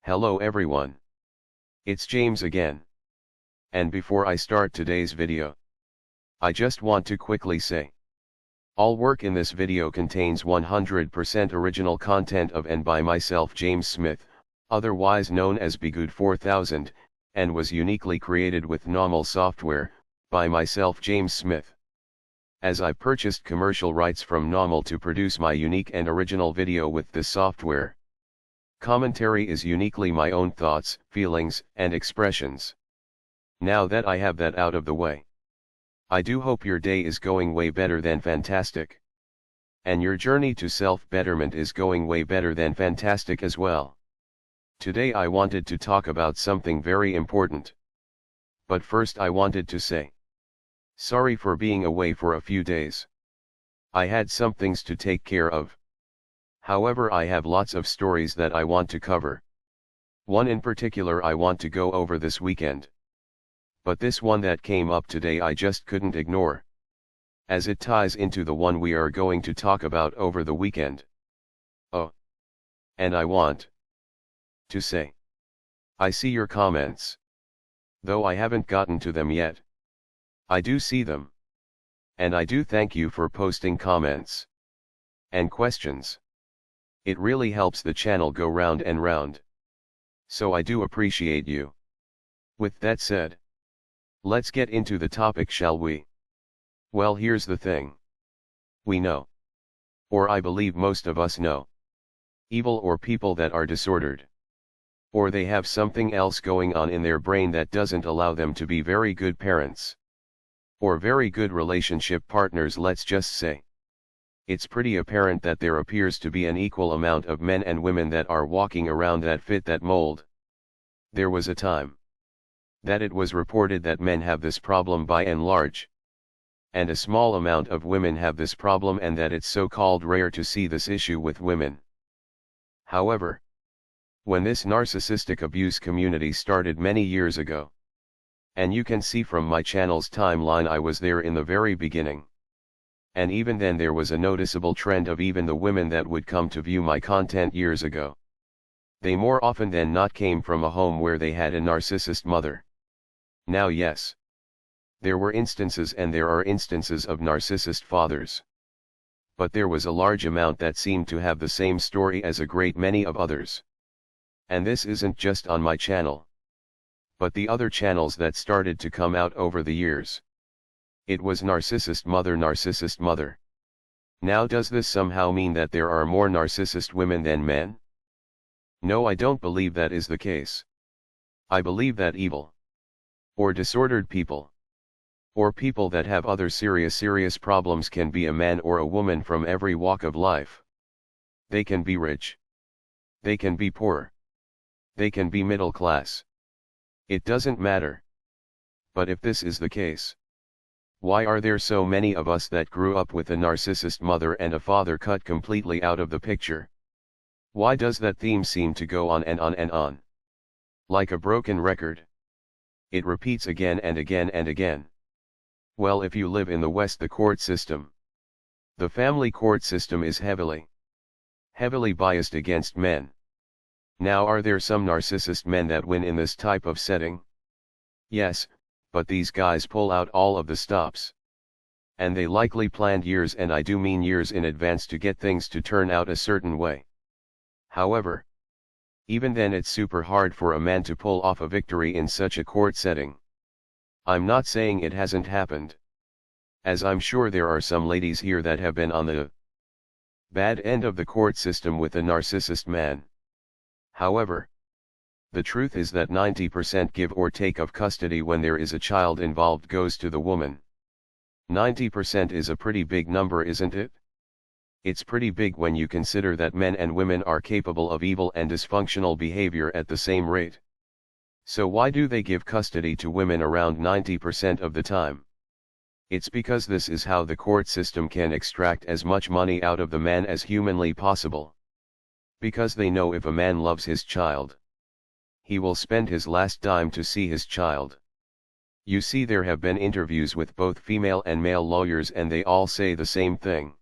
Hello everyone. It's James again. And before I start today's video, I just want to quickly say, all work in this video contains 100% original content of and by myself James Smith, otherwise known as Bgood 4000, and was uniquely created with NAWMAL software, by myself James Smith. As I purchased commercial rights from NAWMAL to produce my unique and original video with this software. Commentary is uniquely my own thoughts, feelings, and expressions. Now that I have that out of the way, I do hope your day is going way better than fantastic. And your journey to self-betterment is going way better than fantastic as well. Today I wanted to talk about something very important. But first I wanted to say, sorry for being away for a few days. I had some things to take care of. However, I have lots of stories that I want to cover. One in particular I want to go over this weekend. But this one that came up today I just couldn't ignore, as it ties into the one we are going to talk about over the weekend. Oh. And I want to say, I see your comments. Though I haven't gotten to them yet, I do see them. And I do thank you for posting comments and questions. It really helps the channel go round and round. So I do appreciate you. With that said, let's get into the topic, shall we? Well, here's the thing. We know, or I believe most of us know, evil or people that are disordered, or they have something else going on in their brain that doesn't allow them to be very good parents, or very good relationship partners, let's just say. It's pretty apparent that there appears to be an equal amount of men and women that are walking around that fit that mold. There was a time that it was reported that men have this problem by and large, and a small amount of women have this problem, and that it's so-called rare to see this issue with women. However, when this narcissistic abuse community started many years ago, and you can see from my channel's timeline I was there in the very beginning, and even then there was a noticeable trend of even the women that would come to view my content years ago, they more often than not came from a home where they had a narcissist mother. Now yes, there were instances and there are instances of narcissist fathers. But there was a large amount that seemed to have the same story as a great many of others. And this isn't just on my channel, but the other channels that started to come out over the years. It was narcissist mother, narcissist mother. Now does this somehow mean that there are more narcissist women than men? No, I don't believe that is the case. I believe that evil, or disordered people, or people that have other serious problems can be a man or a woman from every walk of life. They can be rich. They can be poor. They can be middle class. It doesn't matter. But if this is the case, why are there so many of us that grew up with a narcissist mother and a father cut completely out of the picture? Why does that theme seem to go on and on and on? Like a broken record. It repeats again and again and again. Well, if you live in the West, the court system, the family court system is heavily biased against men. Now, are there some narcissist men that win in this type of setting? Yes, but these guys pull out all of the stops. And they likely planned years, and I do mean years in advance, to get things to turn out a certain way. However, even then it's super hard for a man to pull off a victory in such a court setting. I'm not saying it hasn't happened, as I'm sure there are some ladies here that have been on the bad end of the court system with a narcissist man. However, the truth is that 90% give or take of custody when there is a child involved goes to the woman. 90% is a pretty big number, isn't it? It's pretty big when you consider that men and women are capable of evil and dysfunctional behavior at the same rate. So why do they give custody to women around 90% of the time? It's because this is how the court system can extract as much money out of the man as humanly possible. Because they know if a man loves his child, he will spend his last dime to see his child. You see, there have been interviews with both female and male lawyers, and they all say the same thing.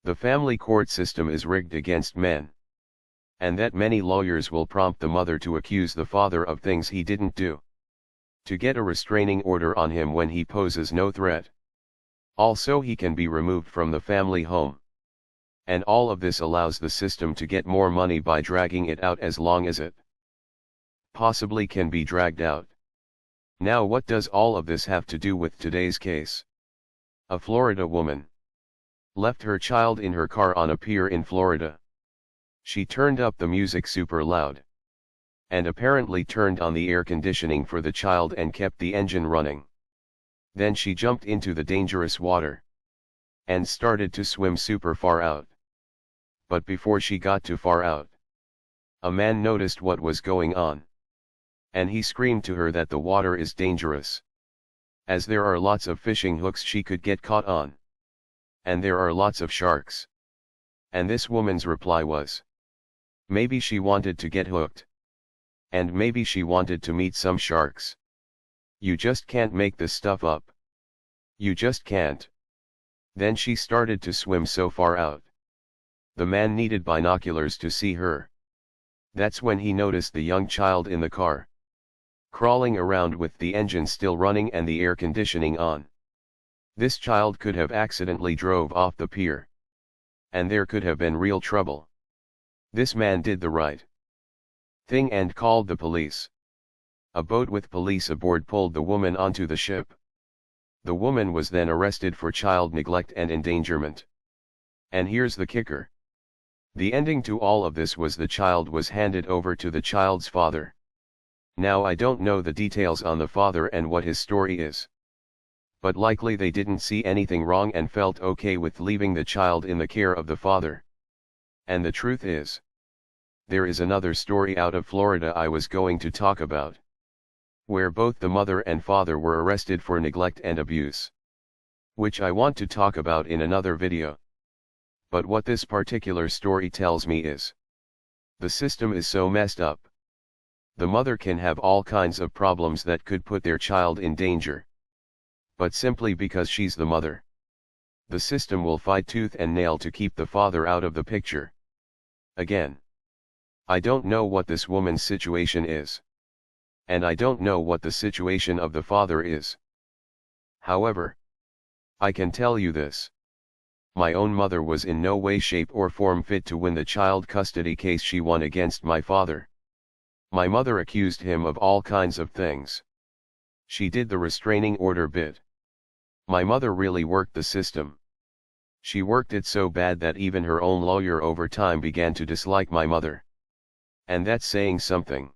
The family court system is rigged against men. And that many lawyers will prompt the mother to accuse the father of things he didn't do, to get a restraining order on him when he poses no threat. Also, he can be removed from the family home. And all of this allows the system to get more money by dragging it out as long as it possibly can be dragged out. Now, what does all of this have to do with today's case? A Florida woman left her child in her car on a pier in Florida. She turned up the music super loud, and apparently turned on the air conditioning for the child and kept the engine running. Then she jumped into the dangerous water and started to swim super far out. But before she got too far out, a man noticed what was going on, and he screamed to her that the water is dangerous, as there are lots of fishing hooks she could get caught on, and there are lots of sharks. And this woman's reply was, maybe she wanted to get hooked, and maybe she wanted to meet some sharks. You just can't make this stuff up. You just can't. Then she started to swim so far out. The man needed binoculars to see her. That's when he noticed the young child in the car, crawling around with the engine still running and the air conditioning on. This child could have accidentally drove off the pier, and there could have been real trouble. This man did the right thing and called the police. A boat with police aboard pulled the woman onto the ship. The woman was then arrested for child neglect and endangerment. And here's the kicker. The ending to all of this was the child was handed over to the child's father. Now, I don't know the details on the father and what his story is, but likely they didn't see anything wrong and felt okay with leaving the child in the care of the father. And the truth is, there is another story out of Florida I was going to talk about, where both the mother and father were arrested for neglect and abuse, which I want to talk about in another video. But what this particular story tells me is, the system is so messed up. The mother can have all kinds of problems that could put their child in danger, but simply because she's the mother, the system will fight tooth and nail to keep the father out of the picture. Again, I don't know what this woman's situation is, and I don't know what the situation of the father is. However, I can tell you this. My own mother was in no way, shape or form fit to win the child custody case she won against my father. My mother accused him of all kinds of things. She did the restraining order bit. My mother really worked the system. She worked it so bad that even her own lawyer over time began to dislike my mother. And that's saying something.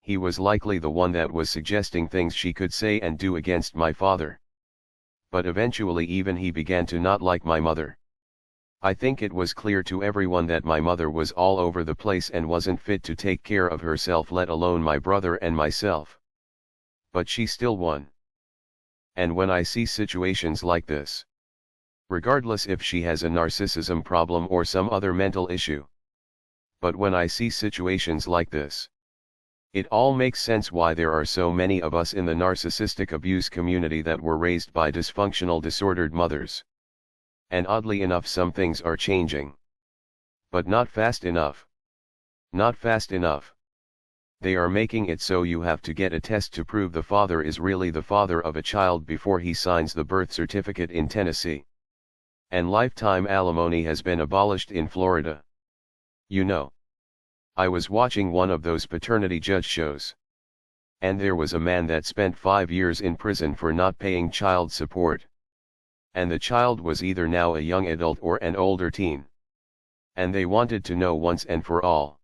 He was likely the one that was suggesting things she could say and do against my father. But eventually even he began to not like my mother. I think it was clear to everyone that my mother was all over the place and wasn't fit to take care of herself, let alone my brother and myself. But she still won. And when I see situations like this, regardless if she has a narcissism problem or some other mental issue, but when I see situations like this, it all makes sense why there are so many of us in the narcissistic abuse community that were raised by dysfunctional, disordered mothers. And oddly enough, some things are changing. But not fast enough. Not fast enough. They are making it so you have to get a test to prove the father is really the father of a child before he signs the birth certificate in Tennessee. And lifetime alimony has been abolished in Florida. You know, I was watching one of those paternity judge shows, and there was a man that spent 5 years in prison for not paying child support. And the child was either now a young adult or an older teen. And they wanted to know once and for all,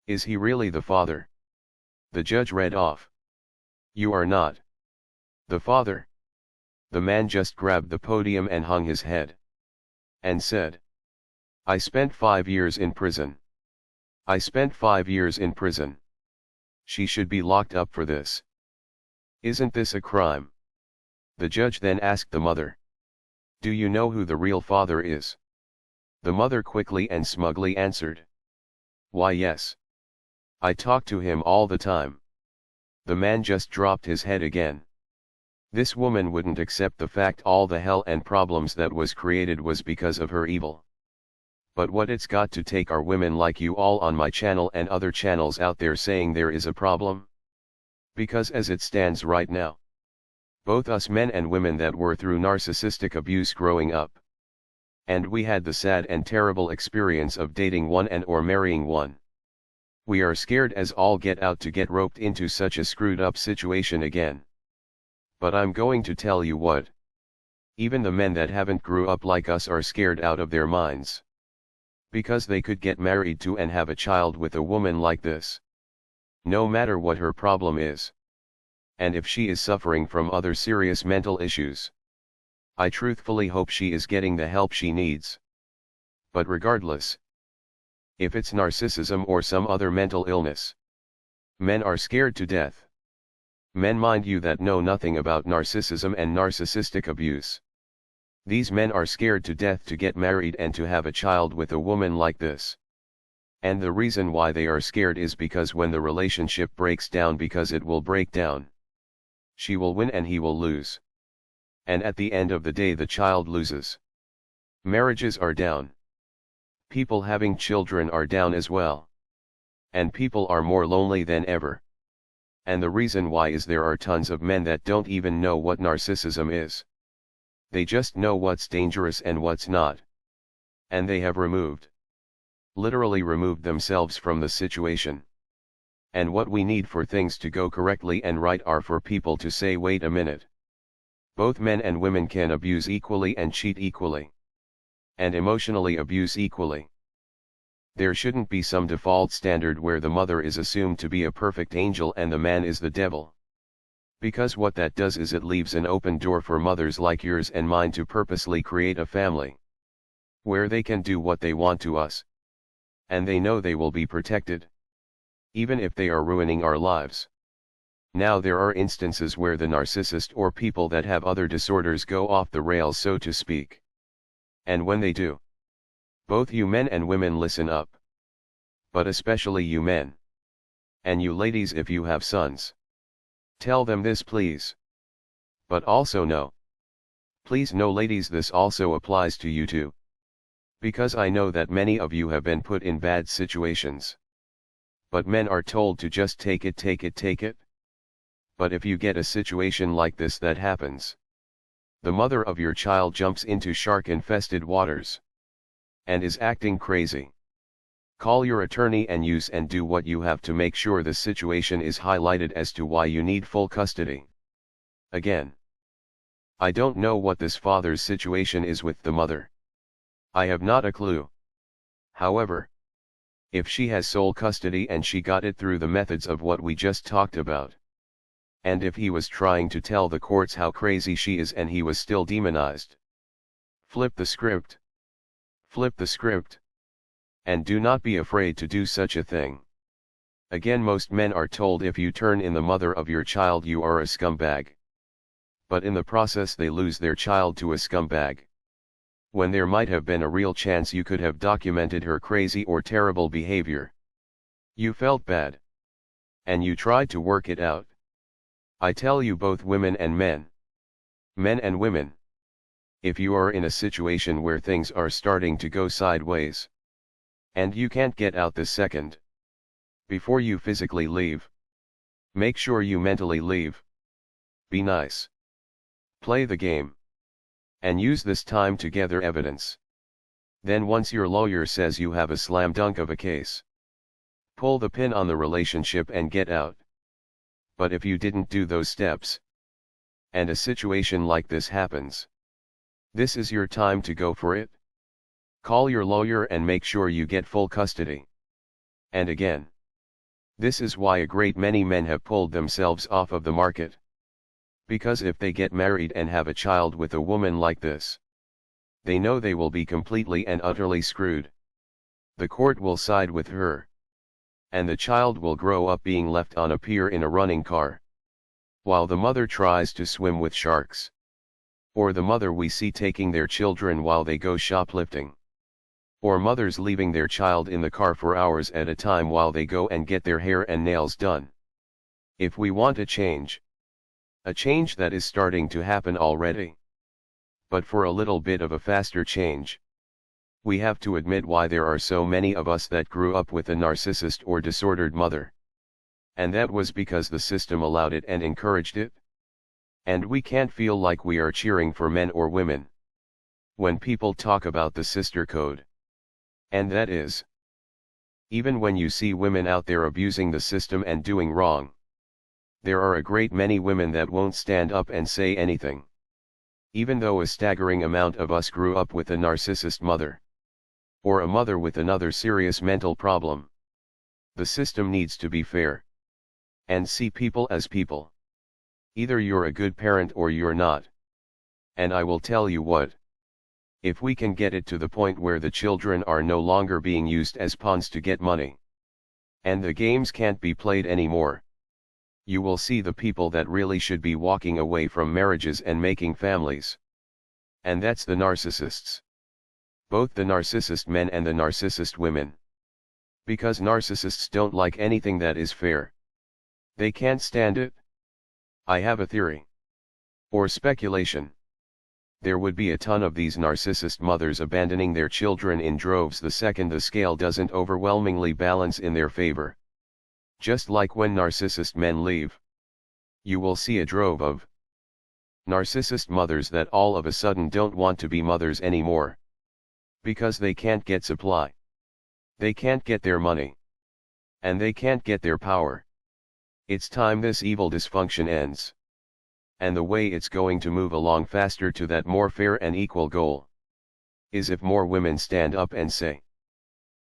is he really the father? The judge read off, "You are not the father." The man just grabbed the podium and hung his head, and said, "I spent 5 years in prison. I spent 5 years in prison. She should be locked up for this. Isn't this a crime?" The judge then asked the mother, "Do you know who the real father is?" The mother quickly and smugly answered, "Why, yes. I talk to him all the time." The man just dropped his head again. This woman wouldn't accept the fact all the hell and problems that was created was because of her evil. But what it's got to take are women like you all on my channel and other channels out there saying there is a problem? Because as it stands right now, both us men and women that were through narcissistic abuse growing up, and we had the sad and terrible experience of dating one and or marrying one, we are scared as all get out to get roped into such a screwed up situation again. But I'm going to tell you what. Even the men that haven't grew up like us are scared out of their minds. Because they could get married to and have a child with a woman like this. No matter what her problem is. And if she is suffering from other serious mental issues, I truthfully hope she is getting the help she needs. But regardless, if it's narcissism or some other mental illness, men are scared to death. Men, mind you, that know nothing about narcissism and narcissistic abuse. These men are scared to death to get married and to have a child with a woman like this. And the reason why they are scared is because when the relationship breaks down, because it will break down, she will win and he will lose. And at the end of the day the child loses. Marriages are down. People having children are down as well. And people are more lonely than ever. And the reason why is there are tons of men that don't even know what narcissism is. They just know what's dangerous and what's not. And they have literally removed themselves from the situation. And what we need for things to go correctly and right are for people to say, wait a minute. Both men and women can abuse equally and cheat equally. And emotionally abuse equally. There shouldn't be some default standard where the mother is assumed to be a perfect angel and the man is the devil. Because what that does is it leaves an open door for mothers like yours and mine to purposely create a family where they can do what they want to us. And they know they will be protected. Even if they are ruining our lives. Now there are instances where the narcissist or people that have other disorders go off the rails, so to speak. And when they do, both you men and women listen up. But especially you men. And you ladies, if you have sons, tell them this, please. But also no. Please no, ladies, this also applies to you too. Because I know that many of you have been put in bad situations. But men are told to just take it, take it, take it. But if you get a situation like this that happens, the mother of your child jumps into shark-infested waters and is acting crazy. Call your attorney and use and do what you have to make sure the situation is highlighted as to why you need full custody. Again, I don't know what this father's situation is with the mother. I have not a clue. However, if she has sole custody and she got it through the methods of what we just talked about, and if he was trying to tell the courts how crazy she is and he was still demonized, flip the script. Flip the script. And do not be afraid to do such a thing. Again, most men are told if you turn in the mother of your child you are a scumbag. But in the process they lose their child to a scumbag. When there might have been a real chance you could have documented her crazy or terrible behavior. You felt bad. And you tried to work it out. I tell you, both women and men. Men and women. If you are in a situation where things are starting to go sideways, and you can't get out the second, before you physically leave, make sure you mentally leave. Be nice. Play the game. And use this time to gather evidence. Then once your lawyer says you have a slam dunk of a case, pull the pin on the relationship and get out. But if you didn't do those steps, and a situation like this happens, this is your time to go for it. Call your lawyer and make sure you get full custody. And again, this is why a great many men have pulled themselves off of the market. Because if they get married and have a child with a woman like this, they know they will be completely and utterly screwed. The court will side with her. And the child will grow up being left on a pier in a running car, while the mother tries to swim with sharks. Or the mother we see taking their children while they go shoplifting. Or mothers leaving their child in the car for hours at a time while they go and get their hair and nails done. If we want a change that is starting to happen already, but for a little bit of a faster change, We have to admit why there are so many of us that grew up with a narcissist or disordered mother. And that was because the system allowed it and encouraged it. And we can't feel like we are cheering for men or women when people talk about the sister code. And that is, even when you see women out there abusing the system and doing wrong, there are a great many women that won't stand up and say anything. Even though a staggering amount of us grew up with a narcissist mother, or a mother with another serious mental problem. The system needs to be fair and see people as people. Either you're a good parent or you're not. And I will tell you what. If we can get it to the point where the children are no longer being used as pawns to get money, and the games can't be played anymore, you will see the people that really should be walking away from marriages and making families. And that's the narcissists. Both the narcissist men and the narcissist women. Because narcissists don't like anything that is fair. They can't stand it. I have a theory. Or speculation. There would be a ton of these narcissist mothers abandoning their children in droves the second the scale doesn't overwhelmingly balance in their favor. Just like when narcissist men leave, you will see a drove of narcissist mothers that all of a sudden don't want to be mothers anymore. Because they can't get supply. They can't get their money. And they can't get their power. It's time this evil dysfunction ends. And the way it's going to move along faster to that more fair and equal goal is if more women stand up and say,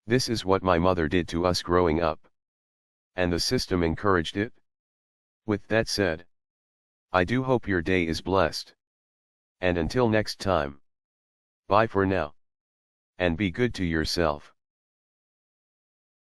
"This is what my mother did to us growing up. And the system encouraged it." With that said, I do hope your day is blessed. And until next time, bye for now. And be good to yourself.